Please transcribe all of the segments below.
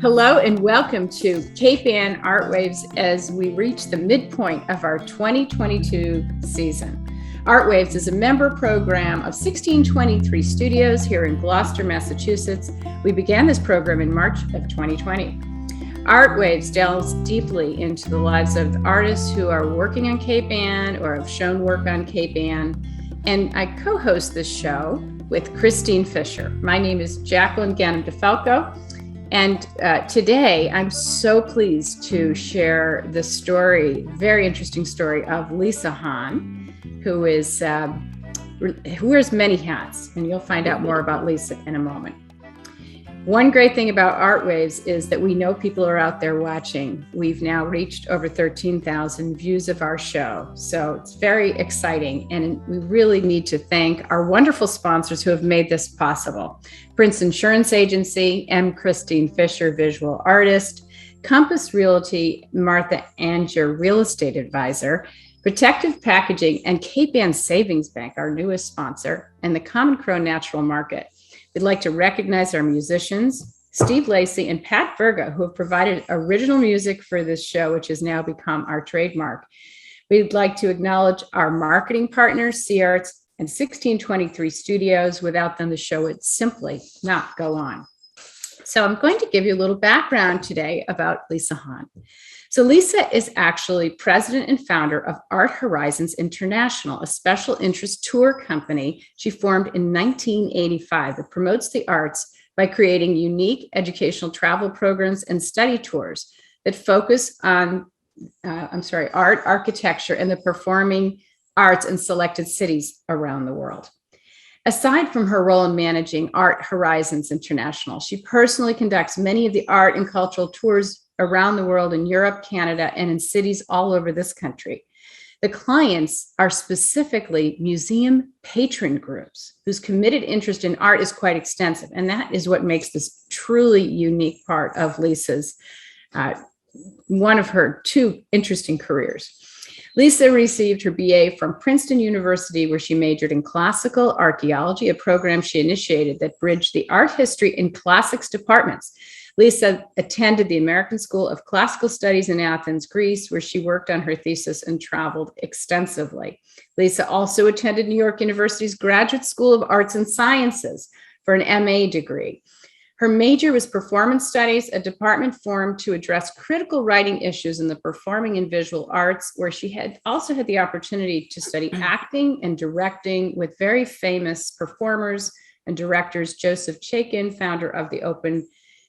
Hello and welcome to Cape Ann ARTWaves as we reach the midpoint of our 2022 season. ARTWaves is a member program of 1623 Studios here in Gloucester, Massachusetts. We began this program in March of 2020. ARTWaves delves deeply into the lives of artists who are working on Cape Ann or have shown work on Cape Ann. And I co-host this show with Christine Fisher. My name is Jacqueline Ganem DeFalco. And today I'm so pleased to share the story, very interesting story of Lisa Hahn, who wears many hats, and you'll find out more about Lisa in a moment. One great thing about ARTWaves is that we know people are out there watching. We've now reached over 13,000 views of our show. So it's very exciting. And we really need to thank our wonderful sponsors who have made this possible. Princeton Insurance Agency, M. Christine Fisher, visual artist, Compass Realty, Martha Anger, real estate advisor, Protective Packaging, and Cape Ann Savings Bank, our newest sponsor, and the Common Crow Natural Market. We'd like to recognize our musicians, Steve Lacey and Pat Verga, who have provided original music for this show, which has now become our trademark. We'd like to acknowledge our marketing partners, C-Arts and 1623 Studios. Without them, the show would simply not go on. So I'm going to give you a little background today about Lisa Hahn. So Lisa is actually president and founder of Art Horizons International, a special interest tour company she formed in 1985 that promotes the arts by creating unique educational travel programs and study tours that focus on, art, architecture, and the performing arts in selected cities around the world. Aside from her role in managing Art Horizons International, she personally conducts many of the art and cultural tours around the world in Europe, Canada, and in cities all over this country. The clients are specifically museum patron groups whose committed interest in art is quite extensive. And that is what makes this truly unique part of Lisa's, one of her two interesting careers. Lisa received her BA from Princeton University, where she majored in Classical Archaeology, a program she initiated that bridged the art history and classics departments. Lisa attended the American School of Classical Studies in Athens, Greece, where she worked on her thesis and traveled extensively. Lisa also attended New York University's Graduate School of Arts and Sciences for an MA degree. Her major was performance studies, a department formed to address critical writing issues in the performing and visual arts, where she had also had the opportunity to study acting and directing with very famous performers and directors, Joseph Chaikin, founder of the Open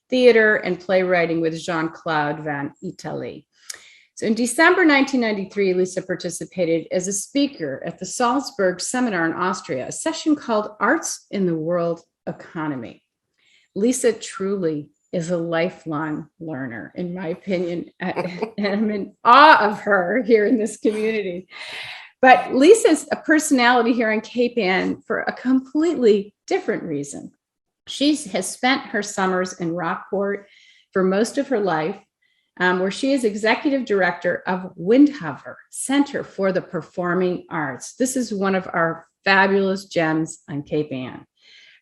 Theater, and playwriting with Jean Claude van Itallie. So in December 1993, Lisa participated as a speaker at the Salzburg Seminar in Austria, a session called Arts in the World Economy. Lisa truly is a lifelong learner, in my opinion, and I'm in awe of her here in this community. But Lisa's a personality here in Cape Ann for a completely different reason. She has spent her summers in Rockport for most of her life, where she is executive director of Windhover Center for the Performing Arts. This is one of our fabulous gems on Cape Ann.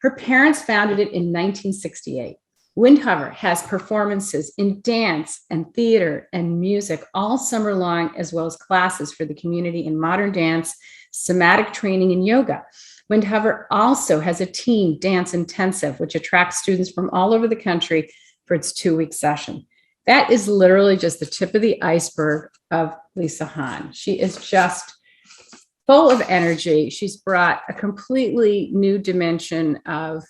Her parents founded it in 1968. Windhover has performances in dance and theater and music all summer long, as well as classes for the community in modern dance, somatic training, and yoga. Windhover also has a teen dance intensive, which attracts students from all over the country for its 2-week session. That is literally just the tip of the iceberg of Lisa Hahn. She is just full of energy. She's brought a completely new dimension of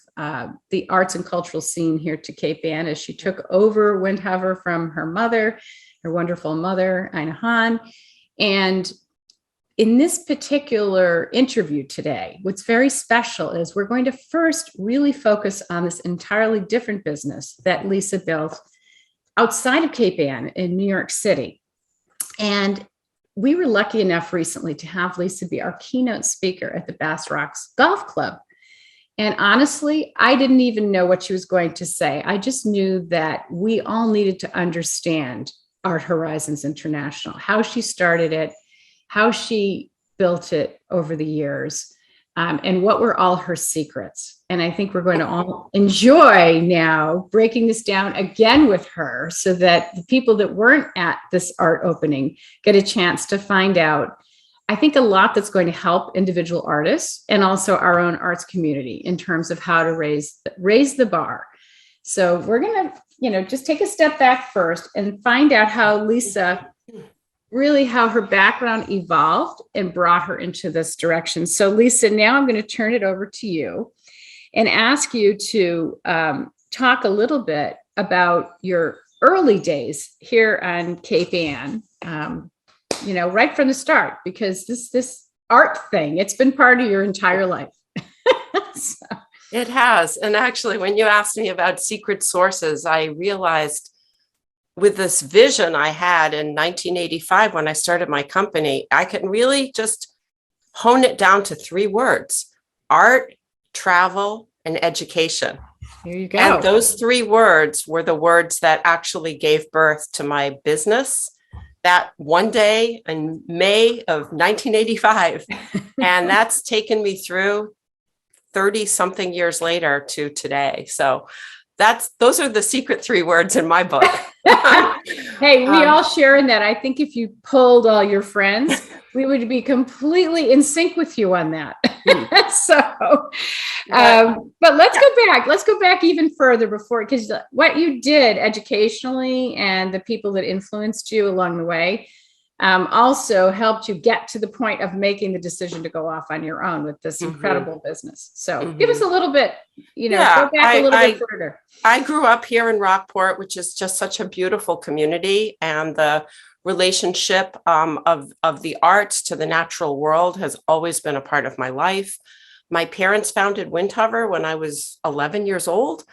the arts and cultural scene here to Cape Ann as she took over Windhover from her mother, her wonderful mother, Ina Hahn. And in this particular interview today, what's very special is we're going to first really focus on this entirely different business that Lisa built outside of Cape Ann in New York City. And we were lucky enough recently to have Lisa be our keynote speaker at the Bass Rocks Golf Club. And honestly, I didn't even know what she was going to say. I just knew that we all needed to understand Art Horizons International, how she started it, how she built it over the years, and what were all her secrets. And I think we're going to all enjoy now breaking this down again with her so that the people that weren't at this art opening get a chance to find out, I think, a lot that's going to help individual artists and also our own arts community in terms of how to raise the bar. So we're going to, just take a step back first and find out how Lisa, really how her background evolved and brought her into this direction. So Lisa, now I'm going to turn it over to you and ask you to talk a little bit about your early days here on Cape Ann, right from the start, because this art thing, it's been part of your entire life. So. It has. And actually, when you asked me about secret sources, I realized with this vision I had in 1985 when I started my company, I can really just hone it down to 3 words: art, travel, and education. Here you go. And those 3 words were the words that actually gave birth to my business that one day in May of 1985. And that's taken me through 30 something years later to today. So those are the secret 3 words in my book. Hey, we all share in that. I think if you polled all your friends, we would be completely in sync with you on that. But let's go back even further before, because what you did educationally and the people that influenced you along the way also helped you get to the point of making the decision to go off on your own with this incredible business. So give us a little bit, go back a little bit further. I grew up here in Rockport, which is just such a beautiful community, and the relationship of the arts to the natural world has always been a part of my life. My parents founded Windhover when I was 11 years old.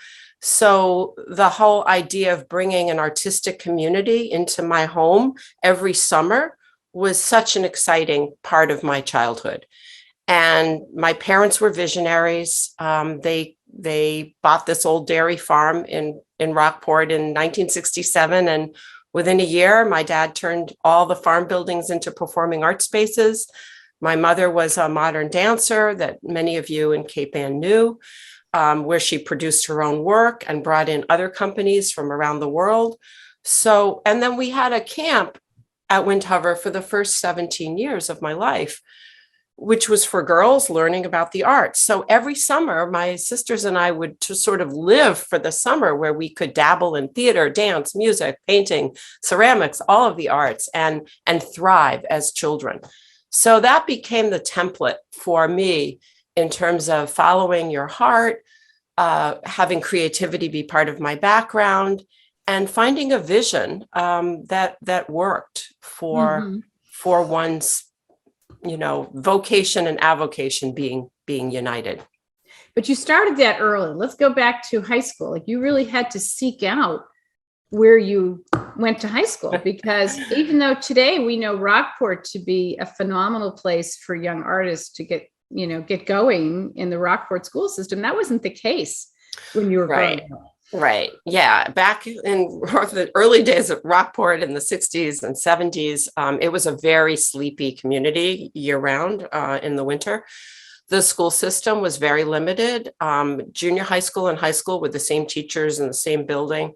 So the whole idea of bringing an artistic community into my home every summer was such an exciting part of my childhood. And my parents were visionaries. They bought this old dairy farm in Rockport in 1967. And within a year, my dad turned all the farm buildings into performing art spaces. My mother was a modern dancer that many of you in Cape Ann knew, where she produced her own work and brought in other companies from around the world. So, and then we had a camp at Windhover for the first 17 years of my life, which was for girls learning about the arts. So every summer, my sisters and I would just sort of live for the summer where we could dabble in theater, dance, music, painting, ceramics, all of the arts, and thrive as children. So that became the template for me in terms of following your heart, having creativity be part of my background, and finding a vision that worked for one's, vocation and avocation being united. But you started that early. Let's go back to high school. Like, you really had to seek out where you went to high school, because even though today we know Rockport to be a phenomenal place for young artists to get going in the Rockport school system, that wasn't the case when you were growing up. Right. Yeah. Back in the early days of Rockport in the 60s and 70s, it was a very sleepy community year round in the winter. The school system was very limited. Junior high school and high school with the same teachers in the same building.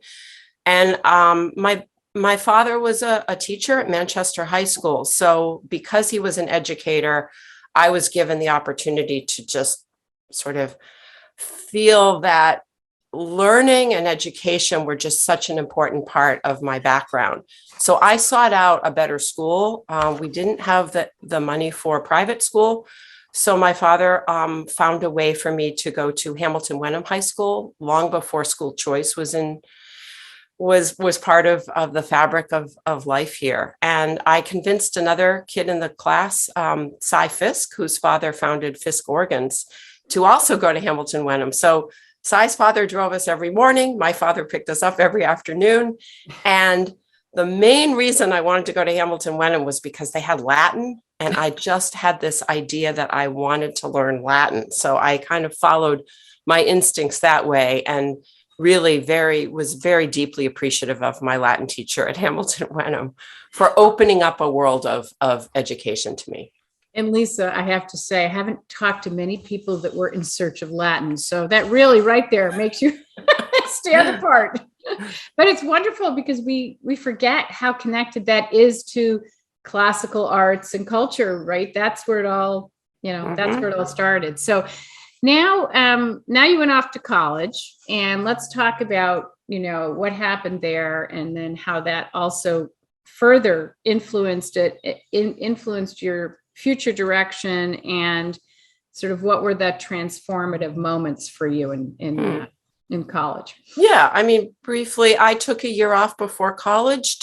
And my father was a teacher at Manchester High School. So because he was an educator, I was given the opportunity to just sort of feel that learning and education were just such an important part of my background. So I sought out a better school. We didn't have the money for private school. So my father found a way for me to go to Hamilton Wenham High School long before school choice was part of the fabric of life here. And I convinced another kid in the class, Cy Fisk, whose father founded Fisk Organs, to also go to Hamilton Wenham. So Cy's father drove us every morning. My father picked us up every afternoon. And the main reason I wanted to go to Hamilton Wenham was because they had Latin. And I just had this idea that I wanted to learn Latin. So I kind of followed my instincts that way, and really was very deeply appreciative of my Latin teacher at Hamilton Wenham for opening up a world of education to me. And Lisa, I have to say, I haven't talked to many people that were in search of Latin. So that really right there makes you stand apart. But it's wonderful because we forget how connected that is to classical arts and culture, right? That's where it all, that's where it all started. So now you went off to college, and let's talk about, what happened there, and then how that also further influenced your future direction, and sort of what were the transformative moments for you in college? Yeah, I mean, briefly, I took a year off before college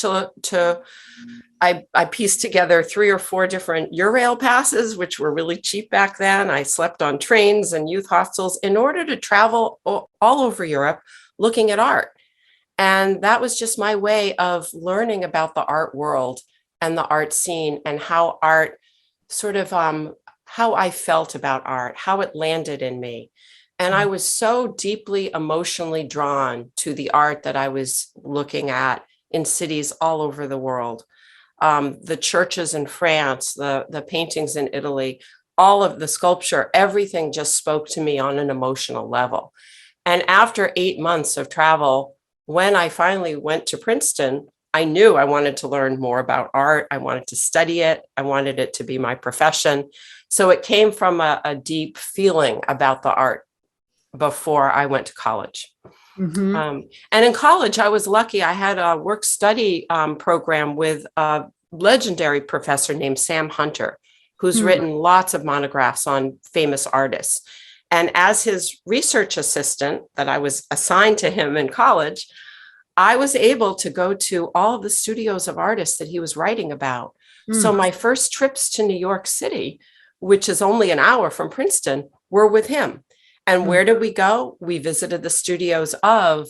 I pieced together 3 or 4 different Eurail passes, which were really cheap back then. I slept on trains and youth hostels in order to travel all over Europe looking at art. And that was just my way of learning about the art world and the art scene, and how art sort of, how I felt about art, how it landed in me. And I was so deeply emotionally drawn to the art that I was looking at in cities all over the world. The churches in France, the paintings in Italy, all of the sculpture, everything just spoke to me on an emotional level. And after 8 months of travel, when I finally went to Princeton, I knew I wanted to learn more about art. I wanted to study it. I wanted it to be my profession. So it came from a deep feeling about the art before I went to college. And in college, I was lucky. I had a work study program with a legendary professor named Sam Hunter, who's written lots of monographs on famous artists. And as his research assistant that I was assigned to him in college, I was able to go to all of the studios of artists that he was writing about. So my first trips to New York City, which is only an hour from Princeton, were with him. And where did we go? We visited the studios of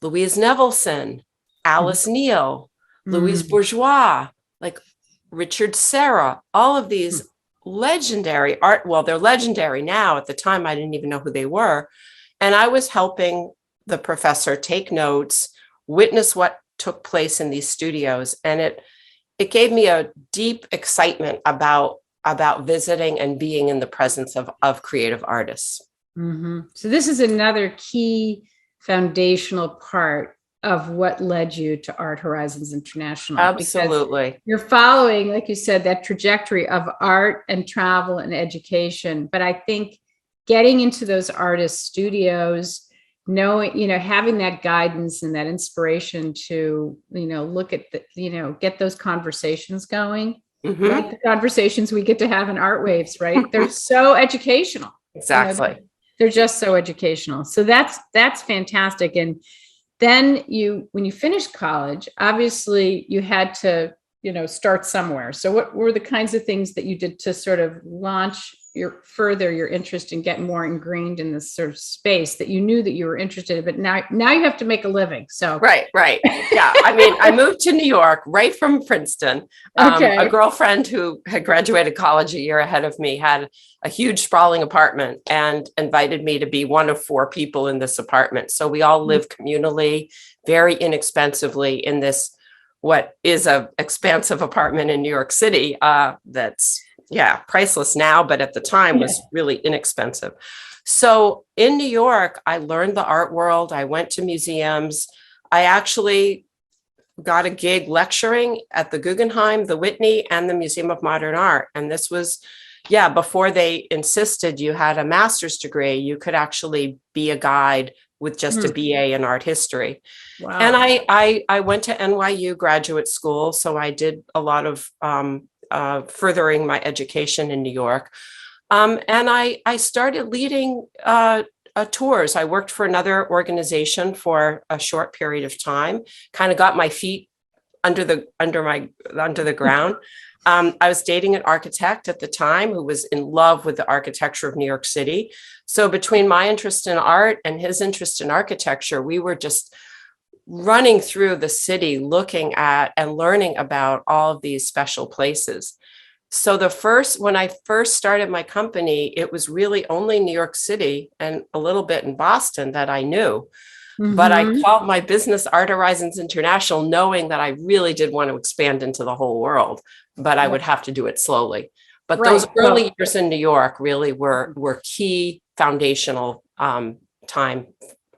Louise Nevelson, Alice Neal, Louise Bourgeois, like Richard Serra, all of these legendary art. Well, they're legendary now. At the time, I didn't even know who they were. And I was helping the professor take notes, witness what took place in these studios. And it gave me a deep excitement about visiting and being in the presence of creative artists. So this is another key foundational part of what led you to Art Horizons International. Absolutely. You're following, like you said, that trajectory of art and travel and education. But I think getting into those artist studios, knowing, having that guidance and that inspiration to, look at get those conversations going, like the conversations we get to have in ARTWaves, right? They're so educational. Exactly. They're just so educational. So that's fantastic. And then when you finished college, obviously you had to, start somewhere. So what were the kinds of things that you did to sort of launch your interest in getting more ingrained in this sort of space that you knew that you were interested in, but now you have to make a living. So right. Yeah. I mean, I moved to New York right from Princeton. A girlfriend who had graduated college a year ahead of me had a huge sprawling apartment and invited me to be one of 4 people in this apartment. So we all live communally, very inexpensively in this, what is a expansive apartment in New York City that's priceless now, but at the time was really inexpensive. So in New York, I learned the art world. I went to museums. I actually got a gig lecturing at the Guggenheim, the Whitney, and the Museum of Modern Art. And this was, before they insisted you had a master's degree, you could actually be a guide with just a BA in art history. Wow. And I went to NYU graduate school. So I did a lot of furthering my education in New York. And I started leading tours. I worked for another organization for a short period of time, kind of got my feet under the ground. I was dating an architect at the time who was in love with the architecture of New York City. So between my interest in art and his interest in architecture, we were just running through the city, looking at and learning about all of these special places. So when I first started my company, it was really only New York City and a little bit in Boston that I knew. But I called my business Art Horizons International, knowing that I really did want to expand into the whole world, but I would have to do it slowly. But Right. those early years in New York really were key foundational time.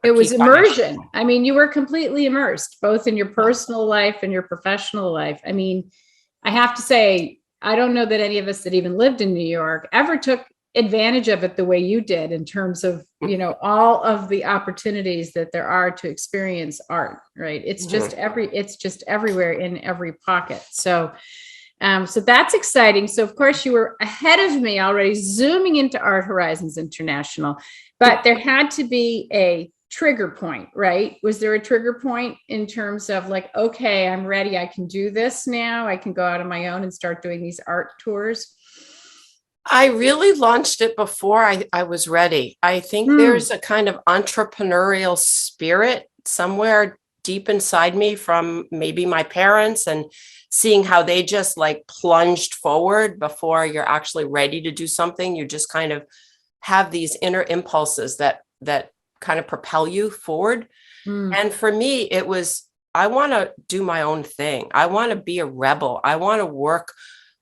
It was Key foundational. immersion. I mean, you were completely immersed, both in your personal life and your professional life. I mean, I have to say, I don't know that any of us that even lived in New York ever took advantage of it the way you did, in terms of, you know, all of the opportunities that there are to experience art, right? It's just everywhere in every pocket. So so that's exciting. So of course you were ahead of me already, zooming into Art Horizons International, but there had to be a trigger point, right? Was there a trigger point in terms of like, okay, I'm ready. I can do this now. I can go out on my own and start doing these art tours. I really launched it before I was ready. I think there's a kind of entrepreneurial spirit somewhere deep inside me from maybe my parents, and seeing how they just like plunged forward before you're actually ready to do something. You just kind of have these inner impulses that kind of propel you forward. And for me, it was, I want to do my own thing. I want to be a rebel. I want to work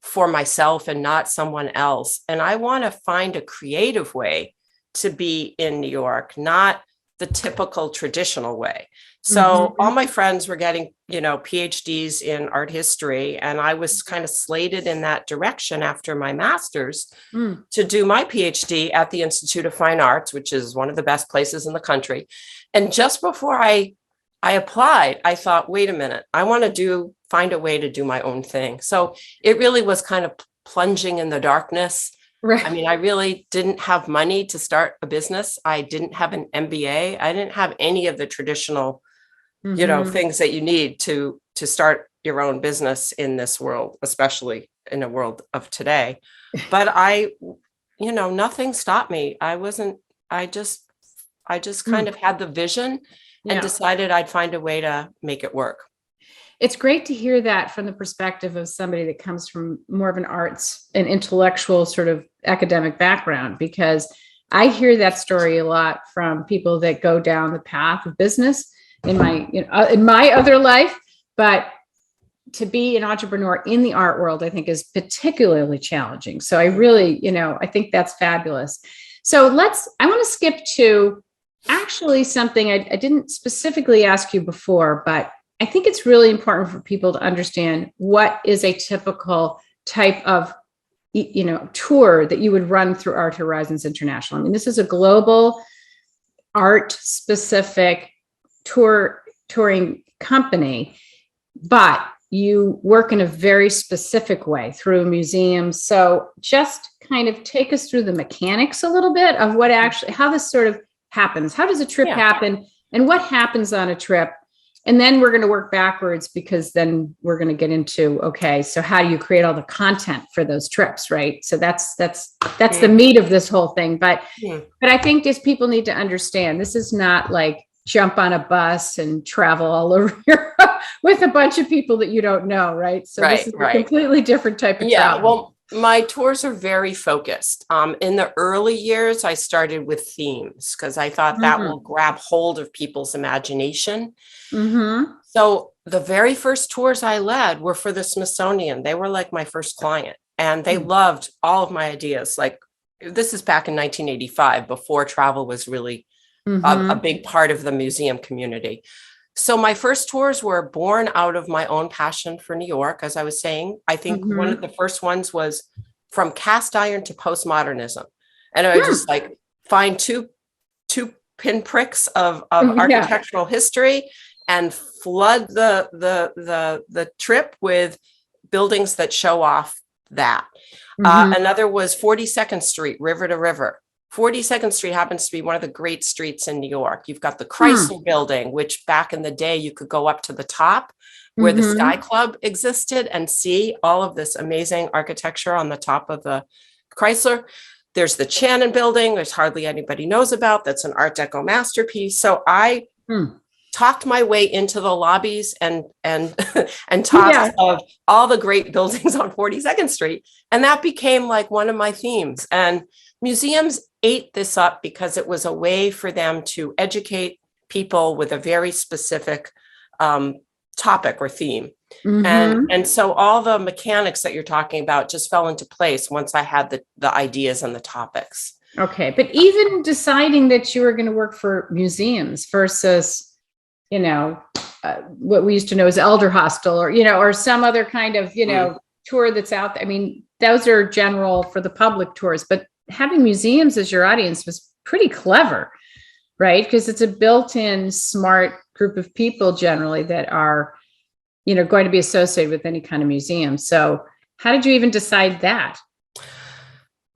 for myself and not someone else. And I want to find a creative way to be in New York, not the typical traditional way. So all my friends were getting, you know, PhDs in art history, and I was kind of slated in that direction after my master's to do my PhD at the Institute of Fine Arts, which is one of the best places in the country. And just before I applied, I thought, wait a minute, I want to find a way to do my own thing. So it really was kind of plunging in the darkness. Right. I mean, I really didn't have money to start a business. I didn't have an MBA. I didn't have any of the traditional, you know, things that you need to start your own business in this world, especially in a world of today. But you know, nothing stopped me. I just kind of had the vision and decided I'd find a way to make it work. It's great to hear that from the perspective of somebody that comes from more of an arts and intellectual sort of academic background, because I hear that story a lot from people that go down the path of business in my other life. But to be an entrepreneur in the art world, I think, is particularly challenging. So I really, you know, I think that's fabulous. So I want to skip to actually something I didn't specifically ask you before, but I think it's really important for people to understand what is a typical type of, you know, tour that you would run through Art Horizons International. I mean, this is a global art specific touring company, but you work in a very specific way through museums. So just kind of take us through the mechanics a little bit of how this sort of happens. How does a trip happen, and what happens on a trip? And then we're going to work backwards, because then we're going to get into, okay, so how do you create all the content for those trips, right? So that's the meat of this whole thing. But I think just people need to understand, this is not like jump on a bus and travel all over Europe with a bunch of people that you don't know, right? So this is a completely different type of travel. Well, my tours are very focused. In the early years, I started with themes because I thought that will grab hold of people's imagination. So the very first tours I led were for the Smithsonian. They were like my first client, and they loved all of my ideas. Like, this is back in 1985, before travel was really a big part of the museum community. So my first tours were born out of my own passion for New York. As I was saying, I think one of the first ones was from cast iron to postmodernism. And I would just like find two pinpricks of architectural history and flood the trip with buildings that show off that. Another was 42nd Street, river to river. 42nd Street happens to be one of the great streets in New York. You've got the Chrysler Building, which back in the day, you could go up to the top where the Sky Club existed and see all of this amazing architecture on the top of the Chrysler. There's the Channon Building, which hardly anybody knows about. That's an Art Deco masterpiece. So I talked my way into the lobbies and tops of all the great buildings on 42nd Street. And that became like one of my themes. And museums ate this up because it was a way for them to educate people with a very specific topic or theme. Mm-hmm. And so all the mechanics that you're talking about just fell into place once I had the ideas and the topics. Okay. But even deciding that you were going to work for museums versus, what we used to know as elder hostel or, or some other kind of, tour that's out there. I mean, those are general for the public tours, but having museums as your audience was pretty clever, right? Because it's a built-in smart group of people generally that are, going to be associated with any kind of museum. So how did you even decide that?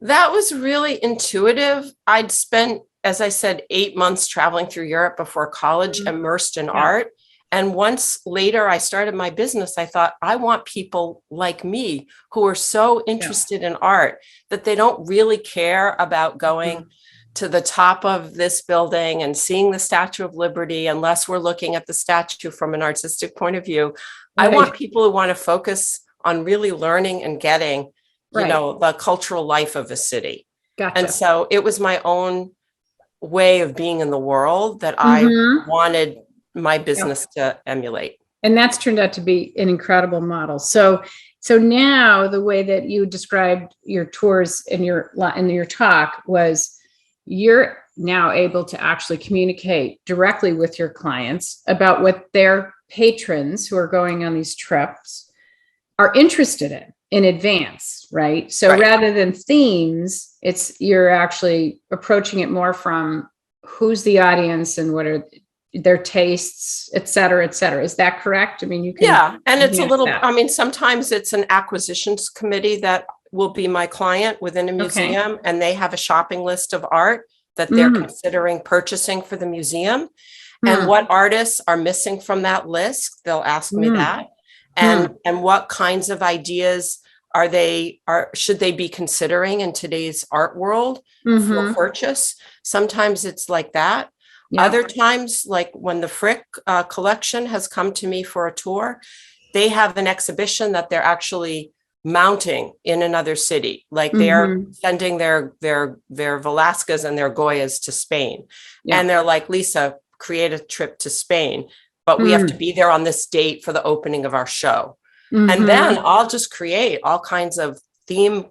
That was really intuitive. I'd spent, as I said, 8 months traveling through Europe before college, immersed in art. And once later I started my business, I thought, I want people like me who are so interested in art that they don't really care about going to the top of this building and seeing the Statue of Liberty, unless we're looking at the statue from an artistic point of view. Right. I want people who want to focus on really learning and getting, the cultural life of a city. Gotcha. And so it was my own way of being in the world that I wanted my business to emulate. And that's turned out to be an incredible model. So now the way that you described your tours in your talk was you're now able to actually communicate directly with your clients about what their patrons who are going on these trips are interested in advance, right? So rather than themes, you're actually approaching it more from who's the audience and what are their tastes, et cetera, et cetera. Is that correct? I mean, you can. Yeah. And it's a little, sometimes it's an acquisitions committee that will be my client within a museum, and they have a shopping list of art that they're considering purchasing for the museum. And what artists are missing from that list, they'll ask me that. And what kinds of ideas should they be considering in today's art world for purchase? Sometimes it's like that. Yep. Other times, like when the Frick collection has come to me for a tour, they have an exhibition that they're actually mounting in another city. Like they're sending their Velasquez and their Goyas to Spain. Yep. And they're like, Lisa, create a trip to Spain, but we have to be there on this date for the opening of our show. And then I'll just create all kinds of theme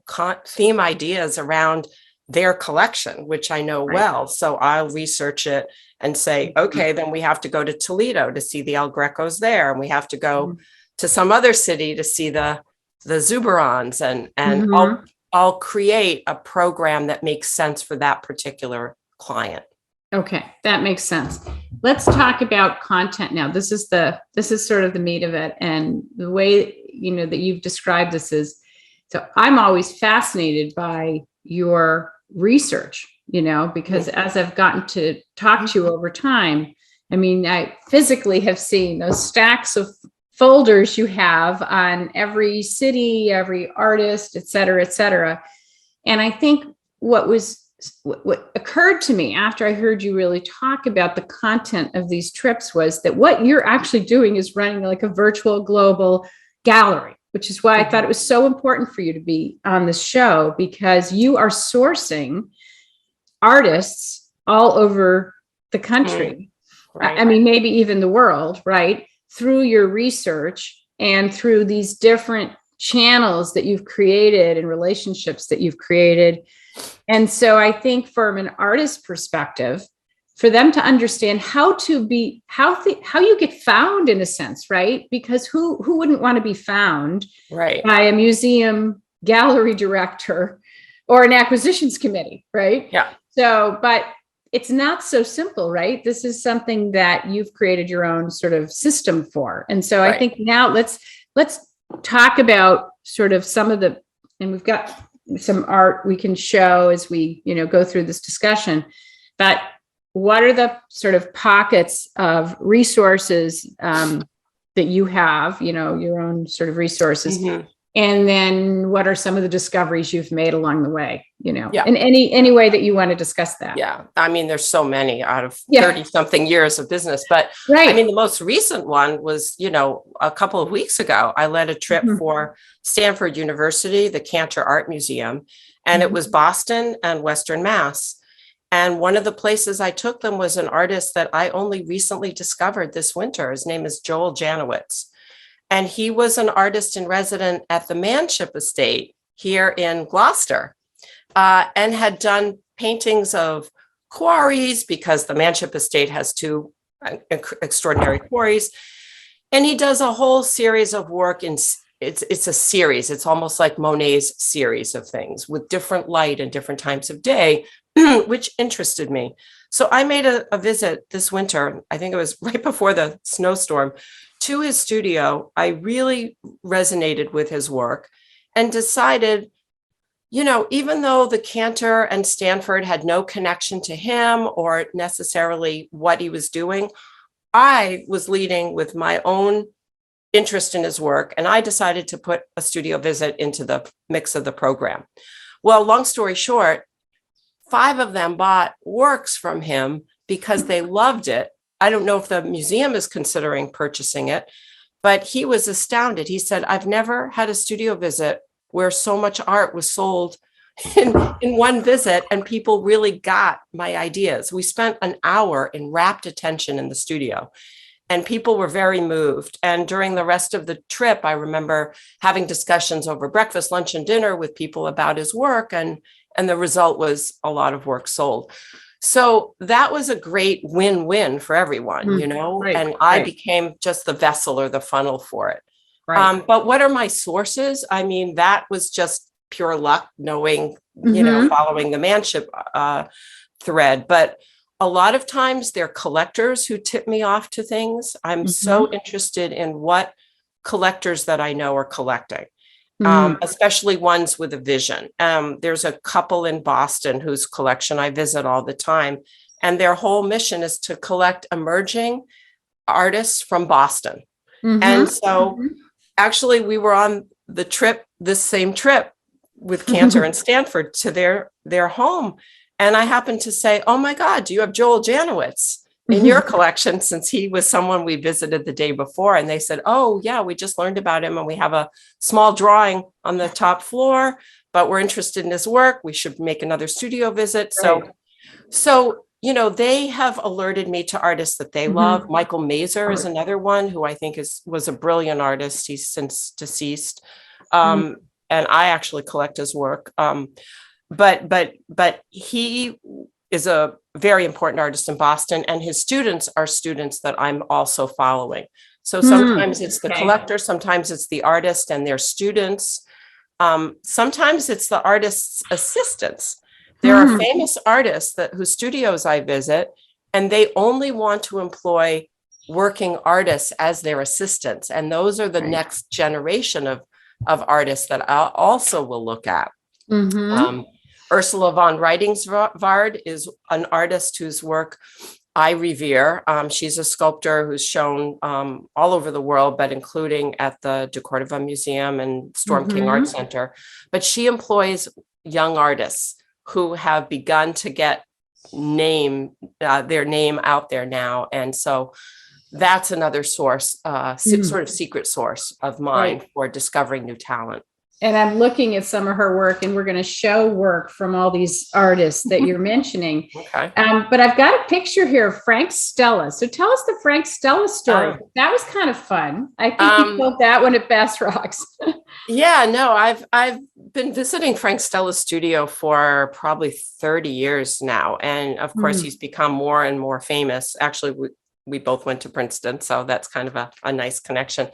ideas around their collection, which I know well. So I'll research it and say, okay, then we have to go to Toledo to see the El Grecos there. And we have to go to some other city to see the Zuberons. And I'll create a program that makes sense for that particular client. Okay, that makes sense. Let's talk about content now. This is sort of the meat of it. And the way, that you've described this is, so I'm always fascinated by your research, because as I've gotten to talk to you over time, I mean, I physically have seen those stacks of folders you have on every city, every artist, et cetera, et cetera. And I think what occurred to me after I heard you really talk about the content of these trips was that what you're actually doing is running like a virtual global gallery, which is why I thought it was so important for you to be on this show, because you are sourcing artists all over the country. Right. I mean, maybe even the world, right? Through your research and through these different channels that you've created and relationships that you've created. And so I think from an artist perspective, for them to understand how you get found in a sense, right? Because who wouldn't want to be found by a museum gallery director or an acquisitions committee, right? Yeah. So, but it's not so simple, right? This is something that you've created your own sort of system for. And so I think now let's talk about sort of and we've got some art we can show as we, go through this discussion, but what are the sort of pockets of resources that you have, your own sort of resources? And then what are some of the discoveries you've made along the way, in any way that you want to discuss that? Yeah. I mean, there's so many out of 30 something years of business, but I mean, the most recent one was, a couple of weeks ago, I led a trip for Stanford University, the Cantor Art Museum, and it was Boston and Western Mass. And one of the places I took them was an artist that I only recently discovered this winter. His name is Joel Janowitz. And he was an artist in resident at the Manship Estate here in Gloucester, and had done paintings of quarries, because the Manship Estate has two extraordinary quarries. And he does a whole series of work it's a series. It's almost like Monet's series of things with different light and different times of day, which interested me. So I made a visit this winter, I think it was right before the snowstorm, to his studio. I really resonated with his work and decided, even though the Cantor and Stanford had no connection to him or necessarily what he was doing, I was leading with my own interest in his work, and I decided to put a studio visit into the mix of the program. Well, long story short, 5 of them bought works from him because they loved it. I don't know if the museum is considering purchasing it, but he was astounded. He said, I've never had a studio visit where so much art was sold in one visit, and people really got my ideas. We spent an hour in rapt attention in the studio, and people were very moved. And during the rest of the trip, I remember having discussions over breakfast, lunch, and dinner with people about his work, and the result was a lot of work sold. So that was a great win-win for everyone, Right, and I became just the vessel or the funnel for it. Right. But what are my sources? I mean, that was just pure luck, knowing, following the Manship thread. But a lot of times they're collectors who tip me off to things. I'm so interested in what collectors that I know are collecting, especially ones with a vision. There's a couple in Boston whose collection I visit all the time, and their whole mission is to collect emerging artists from Boston. And so actually we were on this same trip with Cantor and Stanford to their home. And I happened to say, oh my God, do you have Joel Janowitz in your collection? Since he was someone we visited the day before. And they said, oh yeah, we just learned about him and we have a small drawing on the top floor, but we're interested in his work. We should make another studio visit. Right. So, they have alerted me to artists that they love. Michael Mazur is another one who I think was a brilliant artist. He's since deceased. And I actually collect his work. But he is a very important artist in Boston, and his students are students that I'm also following. So sometimes it's the collector, sometimes it's the artist and their students. Sometimes it's the artist's assistants. There are famous artists whose studios I visit, and they only want to employ working artists as their assistants. And those are the next generation of artists that I also will look at. Ursula von Reidingsvaart is an artist whose work I revere. She's a sculptor who's shown all over the world, but including at the De Cordova Museum and Storm King Art Center. But she employs young artists who have begun to get their name out there now. And so that's another source, sort of secret source of mine for discovering new talent. And I'm looking at some of her work, and we're going to show work from all these artists that you're mentioning. Okay. But I've got a picture here of Frank Stella. So tell us the Frank Stella story. That was kind of fun. I think you told that one at Bass Rocks. Yeah, no, I've been visiting Frank Stella's studio for probably 30 years now. And of course, he's become more and more famous. Actually, we both went to Princeton, so that's kind of a nice connection.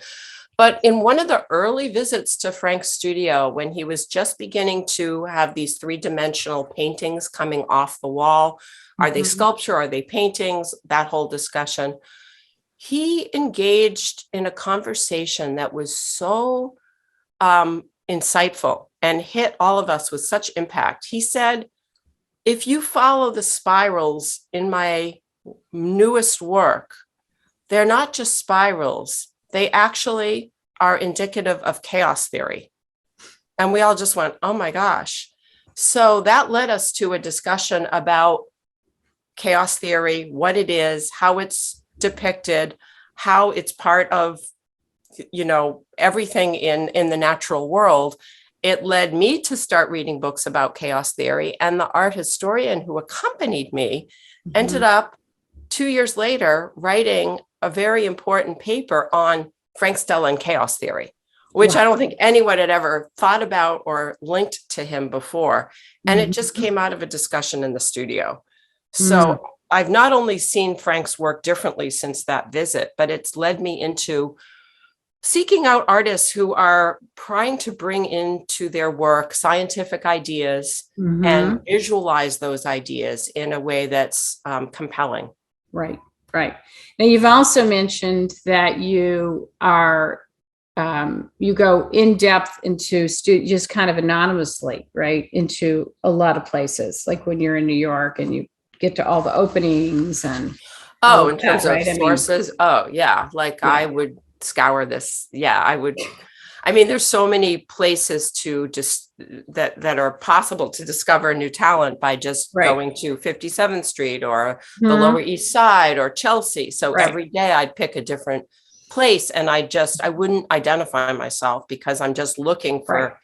But in one of the early visits to Frank's studio, when he was just beginning to have these 3-dimensional paintings coming off the wall, are they sculpture? Are they paintings? That whole discussion. He engaged in a conversation that was so insightful and hit all of us with such impact. He said, if you follow the spirals in my newest work, they're not just spirals. They actually are indicative of chaos theory. And we all just went, oh my gosh. So that led us to a discussion about chaos theory, what it is, how it's depicted, how it's part of, everything in the natural world. it led me to start reading books about chaos theory. And the art historian who accompanied me ended up 2 years later writing a very important paper on Frank Stella and chaos theory, which I don't think anyone had ever thought about or linked to him before. And it just came out of a discussion in the studio. So I've not only seen Frank's work differently since that visit, but it's led me into seeking out artists who are trying to bring into their work scientific ideas and visualize those ideas in a way that's compelling. Right, right. Now, you've also mentioned that you are, you go in depth into just kind of anonymously, right, into a lot of places, like when you're in New York and you get to all the openings and. In terms of sources, I would scour this. Yeah, I would. I mean, there's so many places to just that are possible to discover new talent by just going to 57th Street or the Lower East Side or Chelsea. So every day I'd pick a different place, and I wouldn't identify myself because I'm just looking for,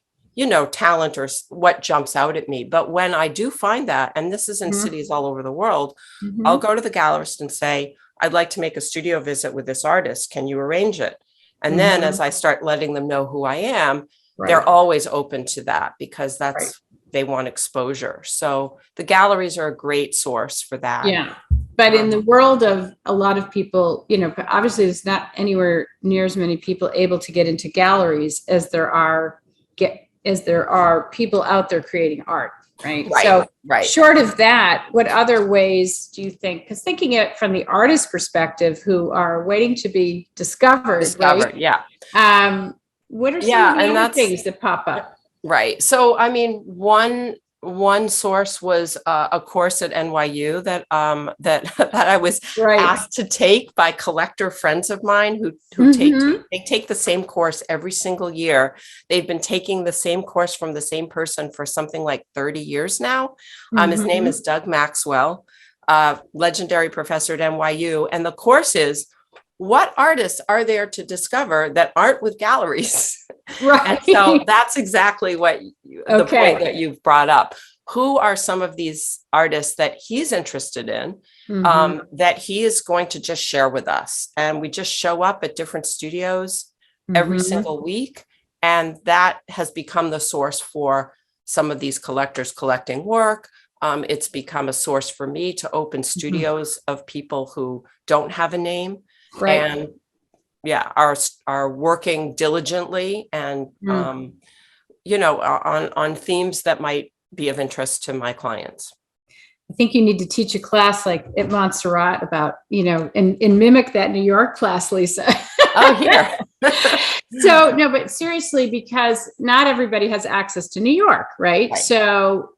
talent or what jumps out at me. But when I do find that, and this is in cities all over the world, I'll go to the gallerist and say, I'd like to make a studio visit with this artist. Can you arrange it? And then as I start letting them know who I am, they're always open to that because they want exposure. So the galleries are a great source for that. Yeah. But in the world of a lot of people, obviously there's not anywhere near as many people able to get into galleries as there are people out there creating art. Right. So short of that, what other ways do you think, because thinking it from the artist perspective who are waiting to be discovered. Right? Yeah. What are some of the other things that pop up? Right. So, I mean, one source was a course at NYU that I was asked to take by collector friends of mine who take the same course every single year. They've been taking the same course from the same person for something like 30 years now. His name is Doug Maxwell, legendary professor at NYU, and the course is, what artists are there to discover that aren't with galleries? And so that's exactly what the point that you've brought up. Who are some of these artists that he's interested in that he is going to just share with us? And we just show up at different studios every single week. And that has become the source for some of these collectors collecting work. It's become a source for me to open studios of people who don't have a name. And are working diligently and on themes that might be of interest to my clients. I think you need to teach a class like at Montserrat about, and mimic that New York class, Lisa. Oh, here. So, no, but seriously, because not everybody has access to New York, right? So,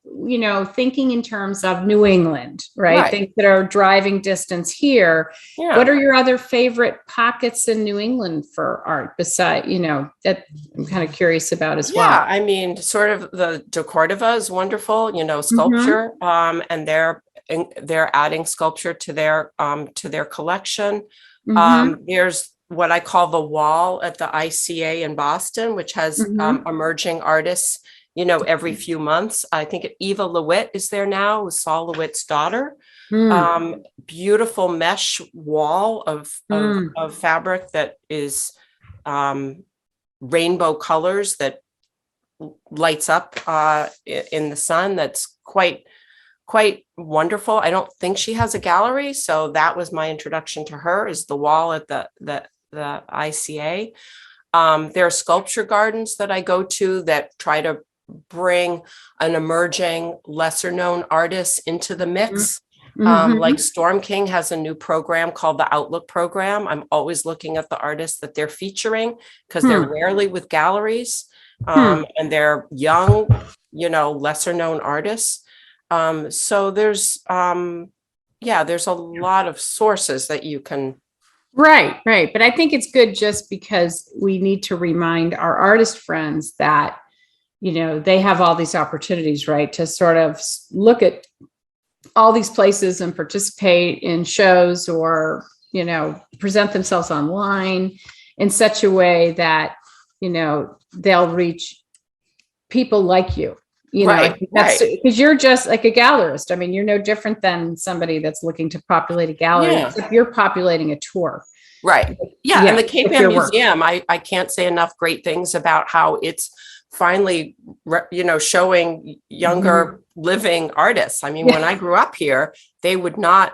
thinking in terms of New England, right? Things that are driving distance here. Yeah. What are your other favorite pockets in New England for art besides, that I'm kind of curious about as well? Yeah, I mean, sort of the De Cordova is wonderful, sculpture, and they're adding sculpture to their collection. There's what I call the wall at the ICA in Boston, which has emerging artists, every few months. I think Eva Lewitt is there now, with Saul Lewitt's daughter. Beautiful mesh wall of fabric that is rainbow colors that lights up in the sun. That's quite wonderful. I don't think she has a gallery, so that was my introduction to her, is the wall at the ICA. There are sculpture gardens that I go to that try to bring an emerging, lesser known artist into the mix. Like Storm King has a new program called the Outlook program. I'm always looking at the artists that they're featuring because they're rarely with galleries, and they're young, lesser known artists. So there's a lot of sources that you can. Right. But I think it's good just because we need to remind our artist friends that, they have all these opportunities, right, to sort of look at all these places and participate in shows or, present themselves online in such a way that, they'll reach people like you. You know, I think that's because you're just like a gallerist. I mean, you're no different than somebody that's looking to populate a gallery, except you're populating a tour. Right. Yeah. And the Cape Ann Museum, I can't say enough great things about how it's finally, showing younger living artists. I mean, when I grew up here, they would not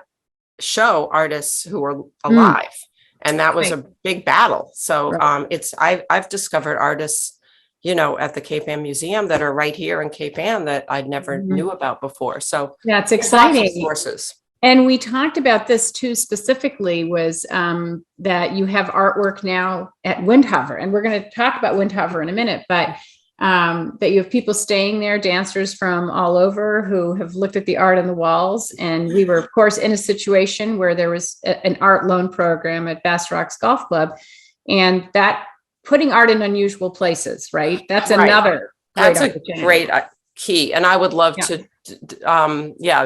show artists who were alive. And that was a big battle. So I've discovered artists, at the Cape Ann Museum that are right here in Cape Ann that I'd never knew about before. So that's exciting. Sources. And we talked about this too, specifically was that you have artwork now at Windhover. And we're going to talk about Windhover in a minute, but that you have people staying there, dancers from all over who have looked at the art on the walls. And we were, of course, in a situation where there was an art loan program at Bass Rocks Golf Club. And that putting art in unusual places, right? That's another. That's a great key. And I would love to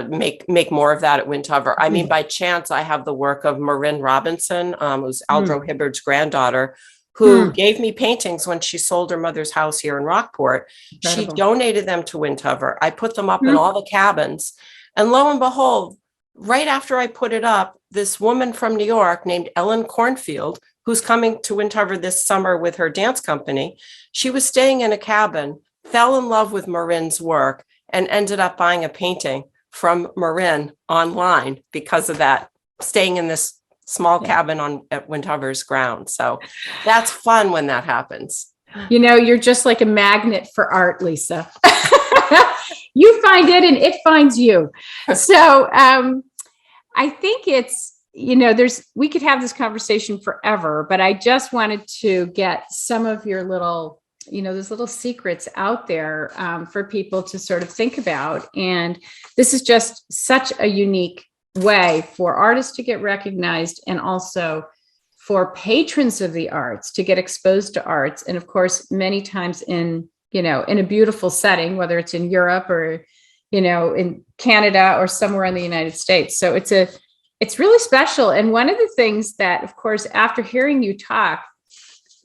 make more of that at Windhover. I mean, by chance, I have the work of Marin Robinson, who's Aldro Hibbard's granddaughter, who gave me paintings when she sold her mother's house here in Rockport. Incredible. She donated them to Windhover. I put them up in all the cabins. And lo and behold, right after I put it up, this woman from New York named Ellen Cornfield, who's coming to Windhover this summer with her dance company, she was staying in a cabin, fell in love with Marin's work, and ended up buying a painting from Marin online because of that, staying in this small cabin at Windhover's ground. So that's fun when that happens. You're just like a magnet for art, Lisa. You find it and it finds you. So I think it's, we could have this conversation forever, but I just wanted to get some of your little, those little secrets out there for people to sort of think about. And this is just such a unique way for artists to get recognized, and also for patrons of the arts to get exposed to arts. And of course, many times in a beautiful setting, whether it's in Europe or, in Canada or somewhere in the United States. So it's really special. And one of the things that, of course, after hearing you talk,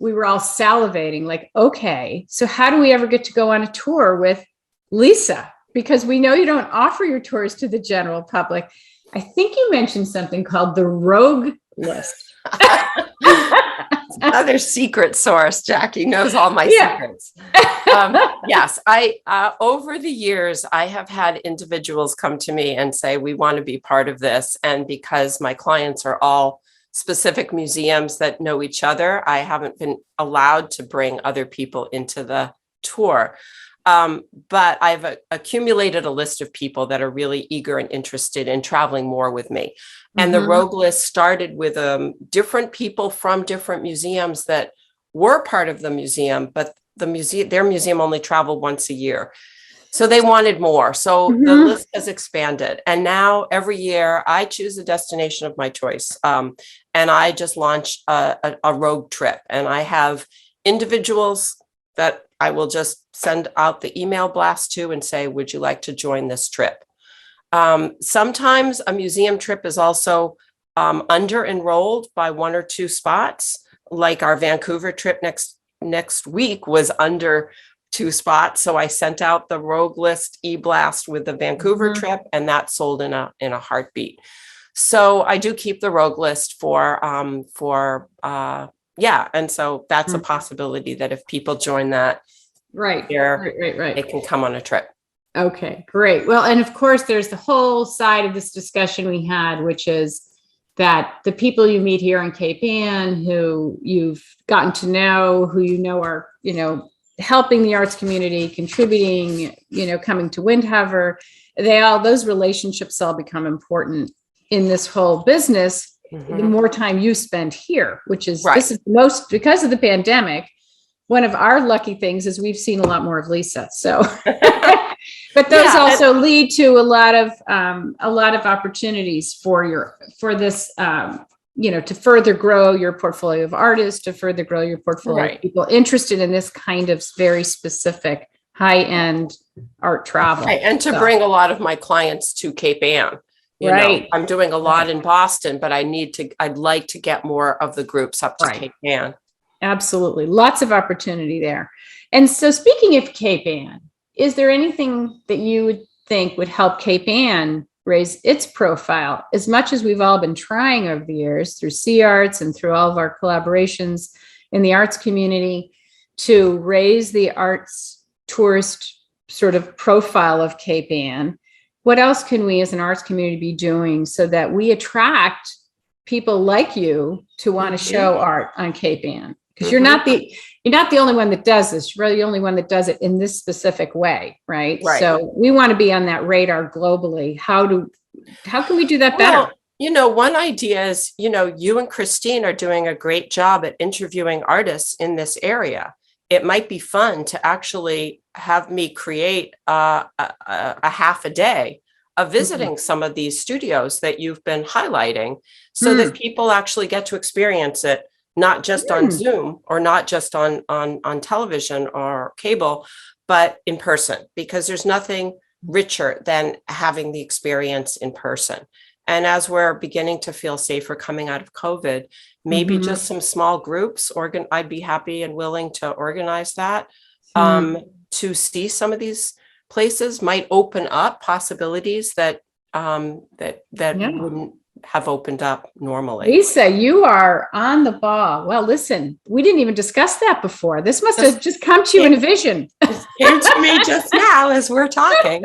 we were all salivating, like, okay, so how do we ever get to go on a tour with Lisa? Because we know you don't offer your tours to the general public. I think you mentioned something called the Rogue List. Another secret source. Jackie knows all my secrets. Yes, over the years, I have had individuals come to me and say, we want to be part of this. And because my clients are all specific museums that know each other, I haven't been allowed to bring other people into the tour. But I've accumulated a list of people that are really eager and interested in traveling more with me. And the Rogue List started with different people from different museums that were part of the museum, but their museum only traveled once a year. So they wanted more. So the list has expanded. And now every year I choose a destination of my choice. And I just launch a rogue trip. And I have individuals that I will just send out the email blast to and say, would you like to join this trip? Sometimes a museum trip is also under enrolled by one or two spots, like our Vancouver trip next week was under 2 spots. So I sent out the Rogue List e-blast with the Vancouver trip, and that sold in a heartbeat. So I do keep the Rogue List and so that's a possibility that if people join that, right, they can come on a trip. Okay, great. Well, and of course, there's the whole side of this discussion we had, which is that the people you meet here in Cape Ann, who you've gotten to know, who are, helping the arts community, contributing, coming to Windhover, those relationships all become important in this whole business. The more time you spend here, which is, this is most, because of the pandemic, one of our lucky things is we've seen a lot more of Lisa. So, but those also lead to a lot of opportunities for this, to further grow your portfolio of artists, to further grow your portfolio of people interested in this kind of very specific high-end art travel. Right. And to bring a lot of my clients to Cape Ann. I'm doing a lot in Boston, but I'd like to get more of the groups up to Cape Ann. Absolutely. Lots of opportunity there. And so speaking of Cape Ann, is there anything that you would think would help Cape Ann raise its profile as much as we've all been trying over the years through Sea Arts and through all of our collaborations in the arts community to raise the arts tourist sort of profile of Cape Ann? What else can we as an arts community be doing so that we attract people like you to want to show art on Cape Ann? Because you're not the only one that does this. You're really the only one that does it in this specific way, right? So we want to be on that radar globally. How can we do that better? Well, one idea is, you and Christine are doing a great job at interviewing artists in this area. It might be fun to actually have me create a half a day of visiting some of these studios that you've been highlighting so that people actually get to experience it, not just on Zoom or not just on television or cable, but in person, because there's nothing richer than having the experience in person. And as we're beginning to feel safer coming out of COVID, maybe just some small groups, I'd be happy and willing to organize that to see some of these places might open up possibilities that wouldn't have opened up normally. Lisa, you are on the ball. Well, listen, we didn't even discuss that before. This must have just come to you in a vision. It came to me just now as we're talking.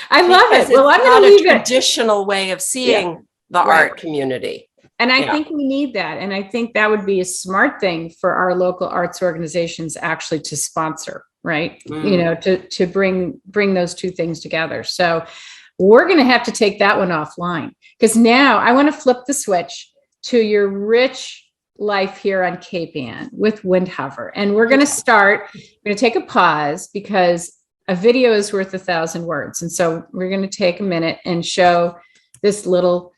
I love it. Well, I'm going to leave it. Traditional way of seeing the art community. And I think we need that. And I think that would be a smart thing for our local arts organizations actually to sponsor, right? To bring those two things together. So we're going to have to take that one offline, because now I want to flip the switch to your rich life here on Cape Ann with Windhover. And we're going to take a pause because a video is worth 1,000 words. And so we're going to take a minute and show this little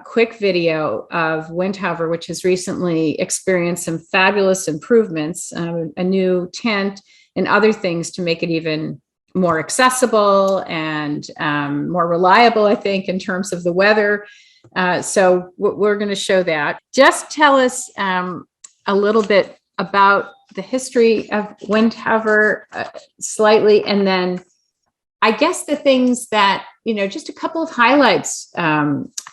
quick video of Windhover, which has recently experienced some fabulous improvements, a new tent and other things to make it even more accessible and more reliable, I think, in terms of the weather. So we're going to show that. Just tell us a little bit about the history of Windhover slightly, and then I guess the things that, just a couple of highlights,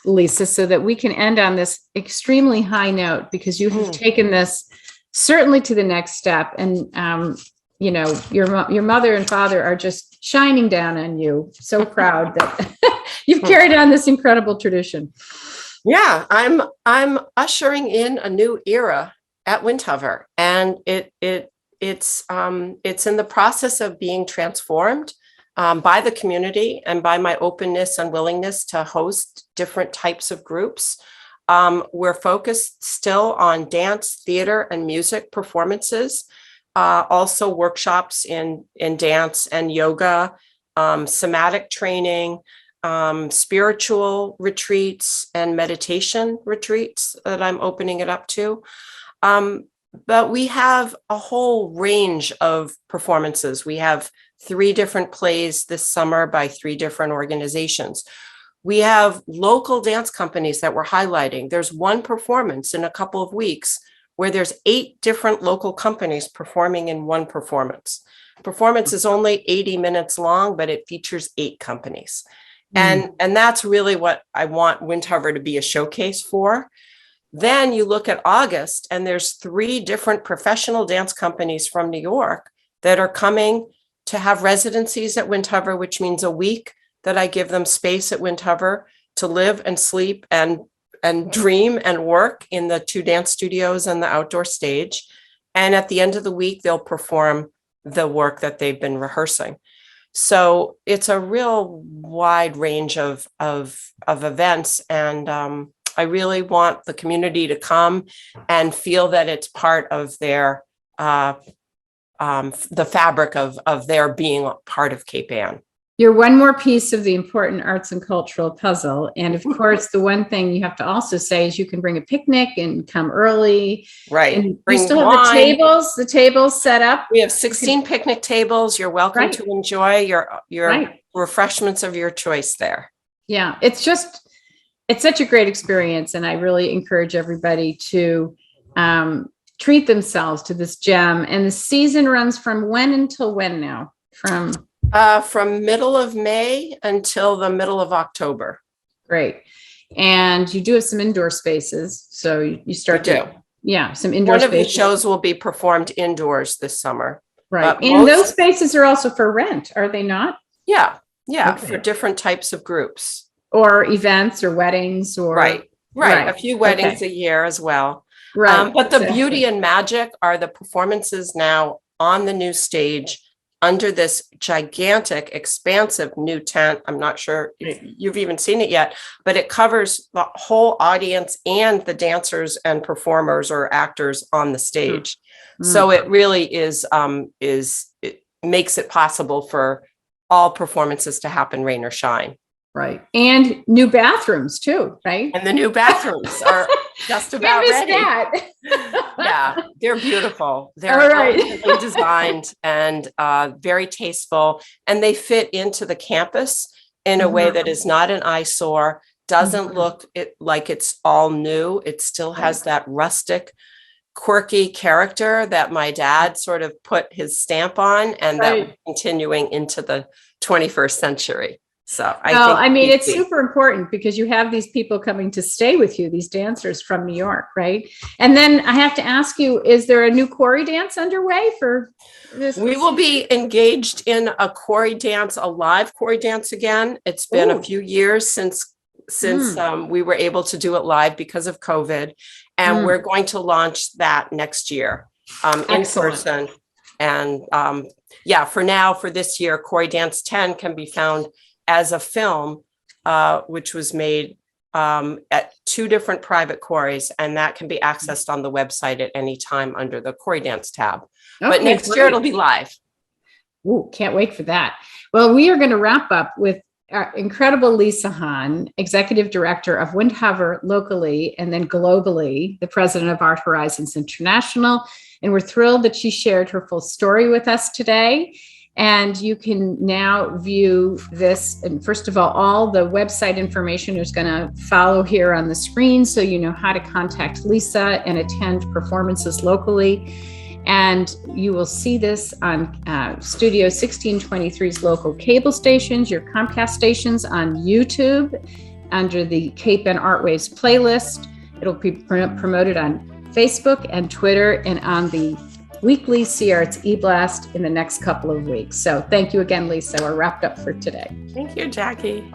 Lisa, so that we can end on this extremely high note, because you have taken this certainly to the next step. And, your mother and father are just shining down on you. So proud that you've carried on this incredible tradition. Yeah, I'm ushering in a new era at Windhover, and it's in the process of being transformed by the community and by my openness and willingness to host different types of groups. We're focused still on dance, theater, and music performances, also workshops in dance and yoga, somatic training, spiritual retreats, and meditation retreats that I'm opening it up to. But we have a whole range of performances. We have 3 different plays this summer by 3 different organizations. We have local dance companies that we're highlighting. There's one performance in a couple of weeks where there's 8 different local companies performing in one performance. Performance is only 80 minutes long, but it features 8 companies. And that's really what I want Windhover to be a showcase for. Then you look at August, and there's 3 different professional dance companies from New York that are coming to have residencies at Windhover, which means a week that I give them space at Windhover to live and sleep and dream and work in the 2 dance studios and the outdoor stage. And at the end of the week, they'll perform the work that they've been rehearsing. So it's a real wide range of events. And I really want the community to come and feel that it's part of their the fabric of their being part of Cape Ann. You're one more piece of the important arts and cultural puzzle. And of course, the one thing you have to also say is you can bring a picnic and come early. Right. And we still have the tables set up. We have 16 picnic tables. You're welcome to enjoy your refreshments of your choice there. Yeah, it's such a great experience. And I really encourage everybody to treat themselves to this gem. And the season runs from when until when now? From middle of May until the middle of October. Great. And you do have some indoor spaces. So you start to, yeah, some indoor One spaces. of the shows will be performed indoors this summer. Right. And those spaces are also for rent, are they not? Yeah. Yeah. Okay. For different types of groups. Or events or weddings or. Right. A few weddings a year as well. Right. But the beauty and magic are the performances now on the new stage under this gigantic, expansive new tent. I'm not sure if you've even seen it yet, but it covers the whole audience and the dancers and performers or actors on the stage. So it really it makes it possible for all performances to happen, rain or shine. Right. And new bathrooms too, right? And the new bathrooms are just about ready. Yeah, they're beautiful. They're beautifully designed and very tasteful. And they fit into the campus in a way that is not an eyesore, doesn't look like it's all new. It still has that rustic, quirky character that my dad sort of put his stamp on, and that was continuing into the 21st century. So I think it's super important because you have these people coming to stay with you, these dancers from New York, right? And then I have to ask you, is there a new Corey dance underway for this? We will be engaged in a Corey dance, a live Corey dance again. It's been a few years since we were able to do it live because of COVID. And we're going to launch that next year in person. And for now, for this year, Corey Dance 10 can be found as a film, which was made at 2 different private quarries, and that can be accessed on the website at any time under the Corey Dance tab. But next year it'll be live. Ooh, can't wait for that. Well, we are going to wrap up with our incredible Lisa Hahn, Executive Director of Windhover locally and then globally, the President of Art Horizons International. And we're thrilled that she shared her full story with us today. And you can now view this. And first of all the website information is going to follow here on the screen, so you know how to contact Lisa and attend performances locally. And you will see this on Studio 1623's local cable stations, your Comcast stations, on YouTube under the Cape and ARTWaves playlist. It'll be promoted on Facebook and Twitter and on the weekly CArts eBlast in the next couple of weeks. So thank you again, Lisa. We're wrapped up for today. Thank you, Jackie.